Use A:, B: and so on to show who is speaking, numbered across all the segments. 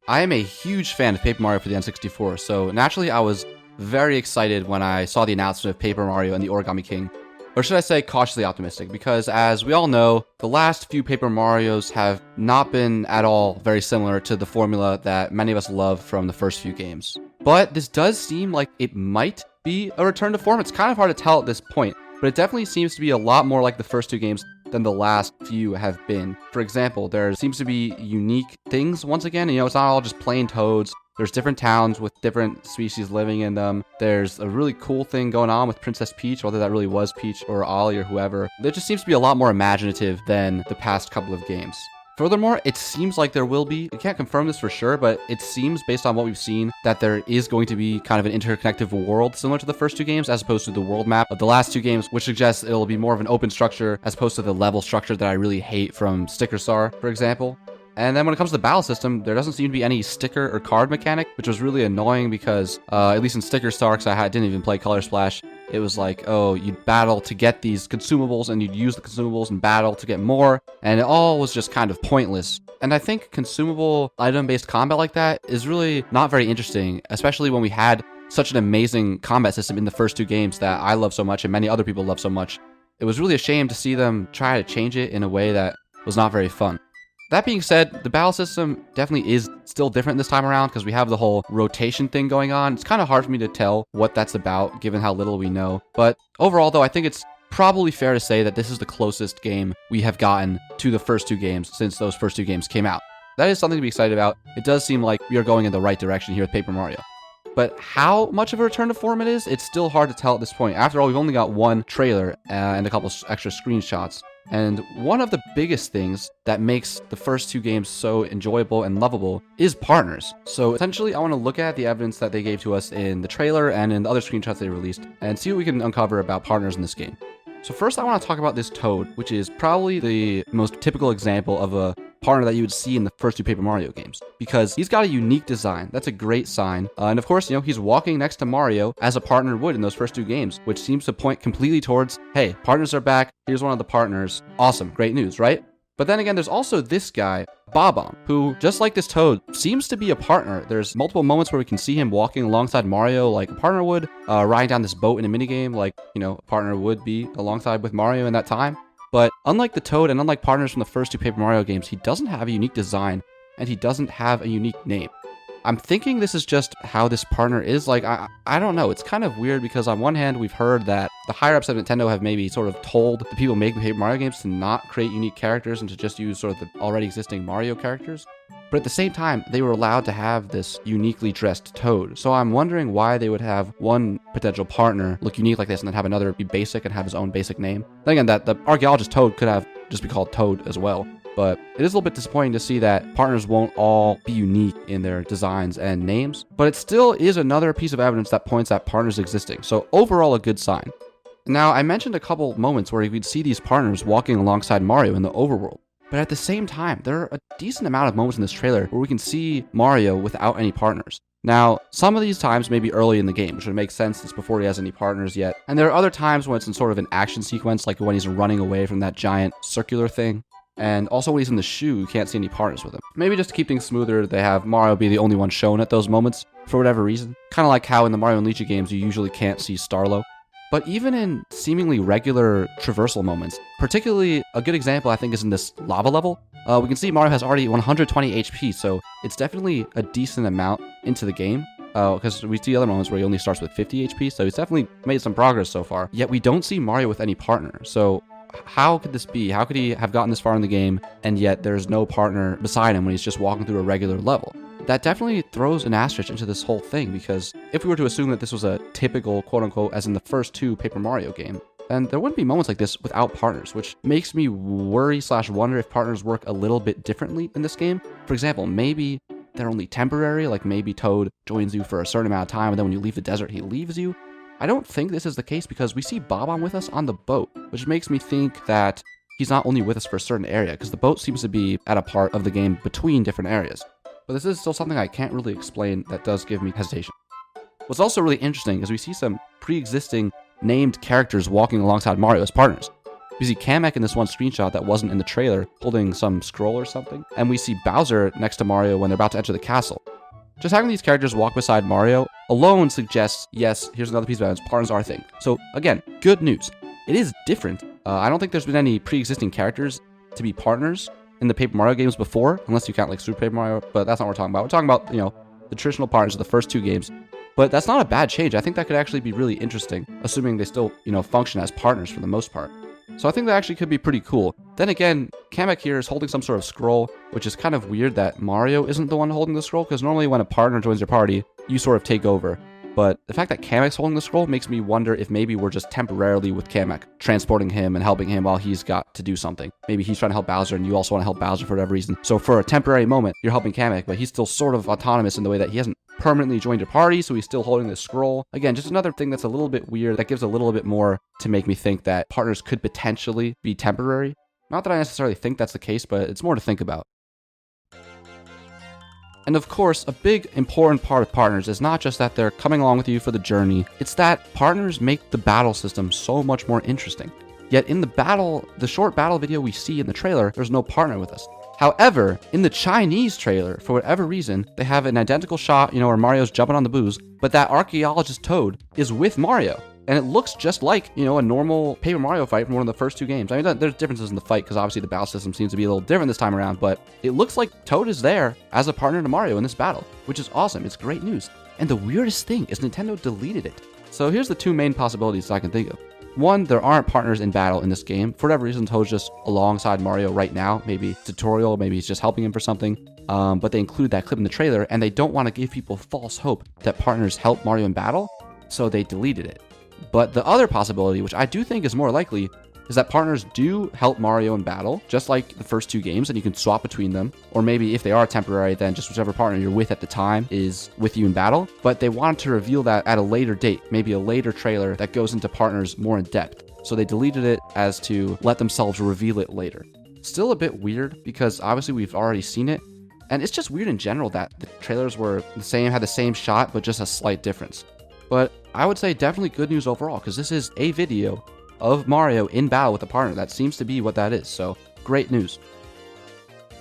A: I am a huge fan of Paper Mario for the N64, so naturally I was very excited when I saw the announcement of Paper Mario and the Origami King. Or should I say cautiously optimistic, because as we all know, the last few Paper Marios have not been at all very similar to the formula that many of us love from the first few games. But this does seem like it might be a return to form. It's kind of hard to tell at this point, but it definitely seems to be a lot more like the first two games than the last few have been. For example, there seems to be unique things once again. It's not all just plain toads. There's different towns with different species living in them. There's a really cool thing going on with Princess Peach, whether that really was Peach or Ollie or whoever. There just seems to be a lot more imaginative than the past couple of games. Furthermore, it seems like there will be, I can't confirm this for sure, but it seems based on what we've seen that there is going to be kind of an interconnective world similar to the first two games as opposed to the world map of the last two games, which suggests it'll be more of an open structure as opposed to the level structure that I really hate from Sticker Star, for example. And then when it comes to the battle system, there doesn't seem to be any sticker or card mechanic, which was really annoying because, at least in Sticker Star, because I didn't even play Color Splash, it was like, oh, you'd battle to get these consumables, and you'd use the consumables and battle to get more, and it all was just kind of pointless. And I think consumable item-based combat like that is really not very interesting, especially when we had such an amazing combat system in the first two games that I love so much and many other people love so much. It was really a shame to see them try to change it in a way that was not very fun. That being said, the battle system definitely is still different this time around because we have the whole rotation thing going on. It's kind of hard for me to tell what that's about given how little we know. But overall, though, I think it's probably fair to say that this is the closest game we have gotten to the first two games since those first two games came out. That is something to be excited about. It does seem like we are going in the right direction here with Paper Mario. But how much of a return to form it is, it's still hard to tell at this point. After all, we've only got one trailer and a couple extra screenshots. And one of the biggest things that makes the first two games so enjoyable and lovable is partners. So essentially, I want to look at the evidence that they gave to us in the trailer and in the other screenshots they released and see what we can uncover about partners in this game. So first, I want to talk about this Toad, which is probably the most typical example of a partner that you would see in the first two Paper Mario games, because he's got a unique design. That's a great sign. And of course, he's walking next to Mario as a partner would in those first two games, which seems to point completely towards, hey, partners are back. Here's one of the partners. Awesome. Great news, right? But then again, there's also this guy, Bob-omb, who, just like this Toad, seems to be a partner. There's multiple moments where we can see him walking alongside Mario like a partner would, riding down this boat in a minigame like, a partner would be alongside with Mario in that time. But unlike the Toad and unlike partners from the first two Paper Mario games, he doesn't have a unique design, and he doesn't have a unique name. I'm thinking this is just how this partner is. Like, I don't know. It's kind of weird because on one hand, we've heard that the higher-ups at Nintendo have maybe sort of told the people making Paper Mario games to not create unique characters and to just use sort of the already existing Mario characters. But at the same time, they were allowed to have this uniquely dressed Toad. So I'm wondering why they would have one potential partner look unique like this and then have another be basic and have his own basic name. Then again, that the archaeologist Toad could have just be called Toad as well. But it is a little bit disappointing to see that partners won't all be unique in their designs and names. But it still is another piece of evidence that points at partners existing. So overall, a good sign. Now, I mentioned a couple moments where we'd see these partners walking alongside Mario in the overworld. But at the same time, there are a decent amount of moments in this trailer where we can see Mario without any partners. Now, some of these times may be early in the game, which would make sense. It's before he has any partners yet. And there are other times when it's in sort of an action sequence, like when he's running away from that giant circular thing. And also when he's in the shoe, you can't see any partners with him. Maybe just to keep things smoother, they have Mario be the only one shown at those moments, for whatever reason. Kind of like how in the Mario and Luigi games, you usually can't see Starlo. But even in seemingly regular traversal moments, particularly a good example I think is in this lava level, we can see Mario has already 120 HP, so it's definitely a decent amount into the game. Because we see other moments where he only starts with 50 HP, so he's definitely made some progress so far. Yet we don't see Mario with any partner, so how could this be? How could he have gotten this far in the game, and yet there's no partner beside him when he's just walking through a regular level? That definitely throws an asterisk into this whole thing, because if we were to assume that this was a typical, quote-unquote, as in the first two Paper Mario game, then there wouldn't be moments like this without partners, which makes me worry/wonder if partners work a little bit differently in this game. For example, maybe they're only temporary, like maybe Toad joins you for a certain amount of time, and then when you leave the desert, he leaves you. I don't think this is the case because we see Bob-omb with us on the boat, which makes me think that he's not only with us for a certain area, because the boat seems to be at a part of the game between different areas. But this is still something I can't really explain that does give me hesitation. What's also really interesting is we see some pre-existing named characters walking alongside Mario as partners. We see Kamek in this one screenshot that wasn't in the trailer, holding some scroll or something. And we see Bowser next to Mario when they're about to enter the castle. Just having these characters walk beside Mario alone suggests, yes, here's another piece of evidence, partners are a thing. So again, good news. It is different. I don't think there's been any pre-existing characters to be partners in the Paper Mario games before, unless you count like Super Paper Mario, but that's not what we're talking about. We're talking about, the traditional partners of the first 2 games. But that's not a bad change. I think that could actually be really interesting, assuming they still, function as partners for the most part. So I think that actually could be pretty cool. Then again, Kamek here is holding some sort of scroll, which is kind of weird that Mario isn't the one holding the scroll, because normally when a partner joins your party, you sort of take over. But the fact that Kamek's holding the scroll makes me wonder if maybe we're just temporarily with Kamek, transporting him and helping him while he's got to do something. Maybe he's trying to help Bowser and you also want to help Bowser for whatever reason. So for a temporary moment, you're helping Kamek, but he's still sort of autonomous in the way that he hasn't permanently joined your party, so he's still holding the scroll. Again, just another thing that's a little bit weird, that gives a little bit more to make me think that partners could potentially be temporary. Not that I necessarily think that's the case, but it's more to think about. And of course, a big important part of partners is not just that they're coming along with you for the journey, it's that partners make the battle system so much more interesting. Yet in the short battle video we see in the trailer, there's no partner with us. However, in the Chinese trailer, for whatever reason, they have an identical shot, where Mario's jumping on the booze, but that archaeologist Toad is with Mario. And it looks just like, a normal Paper Mario fight from one of the first 2 games. I mean, there's differences in the fight because obviously the battle system seems to be a little different this time around, but it looks like Toad is there as a partner to Mario in this battle, which is awesome. It's great news. And the weirdest thing is Nintendo deleted it. So here's the 2 main possibilities I can think of. One, there aren't partners in battle in this game. For whatever reason, Toad's just alongside Mario right now. Maybe tutorial, maybe he's just helping him for something. But they include that clip in the trailer, and they don't want to give people false hope that partners help Mario in battle, so they deleted it. But the other possibility, which I do think is more likely, is that partners do help Mario in battle, just like the first 2 games, and you can swap between them. Or maybe if they are temporary, then just whichever partner you're with at the time is with you in battle. But they wanted to reveal that at a later date, maybe a later trailer that goes into partners more in depth. So they deleted it as to let themselves reveal it later. Still a bit weird, because obviously we've already seen it. And it's just weird in general that the trailers were had the same shot, but just a slight difference. But I would say definitely good news overall, because this is a video of Mario in battle with a partner. That seems to be what that is, so great news.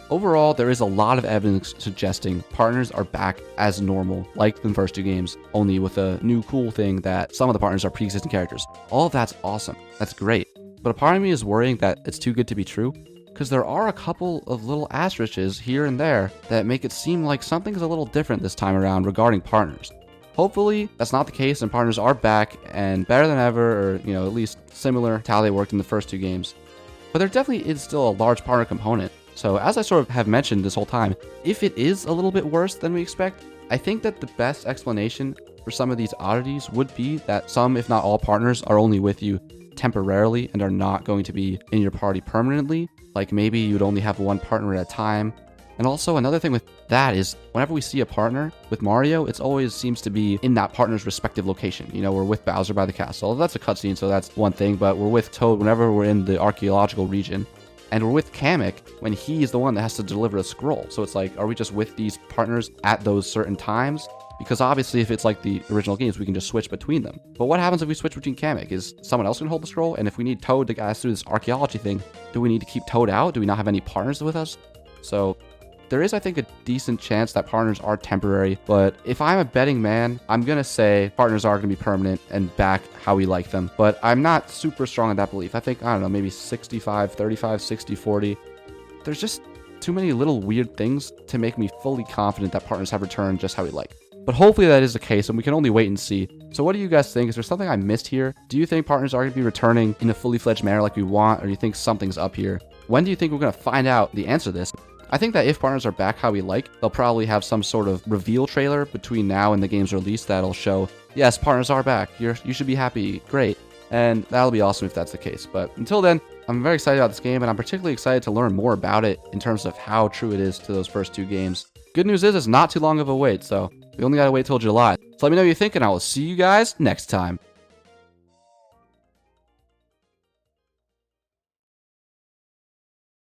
A: Overall, there is a lot of evidence suggesting partners are back as normal, like in the first 2 games, only with a new cool thing that some of the partners are pre-existing characters. All of that's awesome. That's great. But a part of me is worrying that it's too good to be true, because there are a couple of little asterisks here and there that make it seem like something's a little different this time around regarding partners. Hopefully, that's not the case and partners are back and better than ever, or, at least similar to how they worked in the first 2 games. But there definitely is still a large partner component. So as I sort of have mentioned this whole time, if it is a little bit worse than we expect, I think that the best explanation for some of these oddities would be that some, if not all, partners are only with you temporarily and are not going to be in your party permanently. Like maybe you'd only have one partner at a time. And also another thing with that is whenever we see a partner with Mario, it always seems to be in that partner's respective location. We're with Bowser by the castle. That's a cutscene, so that's one thing, but we're with Toad whenever we're in the archaeological region. And we're with Kamek when he is the one that has to deliver the scroll. So it's like, are we just with these partners at those certain times? Because obviously if it's like the original games, we can just switch between them. But what happens if we switch between Kamek? Is someone else going to hold the scroll? And if we need Toad to guide us through this archaeology thing, do we need to keep Toad out? Do we not have any partners with us? So there is, I think, a decent chance that partners are temporary, but if I'm a betting man, I'm going to say partners are going to be permanent and back how we like them. But I'm not super strong in that belief. I think, I don't know, maybe 65-35, 60-40. There's just too many little weird things to make me fully confident that partners have returned just how we like. But hopefully that is the case, and we can only wait and see. So what do you guys think? Is there something I missed here? Do you think partners are going to be returning in a fully fledged manner like we want, or do you think something's up here? When do you think we're going to find out the answer to this? I think that if partners are back how we like, they'll probably have some sort of reveal trailer between now and the game's release that'll show, yes, partners are back, you should be happy, great. And that'll be awesome if that's the case. But until then, I'm very excited about this game, and I'm particularly excited to learn more about it in terms of how true it is to those first 2 games. Good news is it's not too long of a wait, so we only gotta wait till July. So let me know what you think, and I will see you guys next time.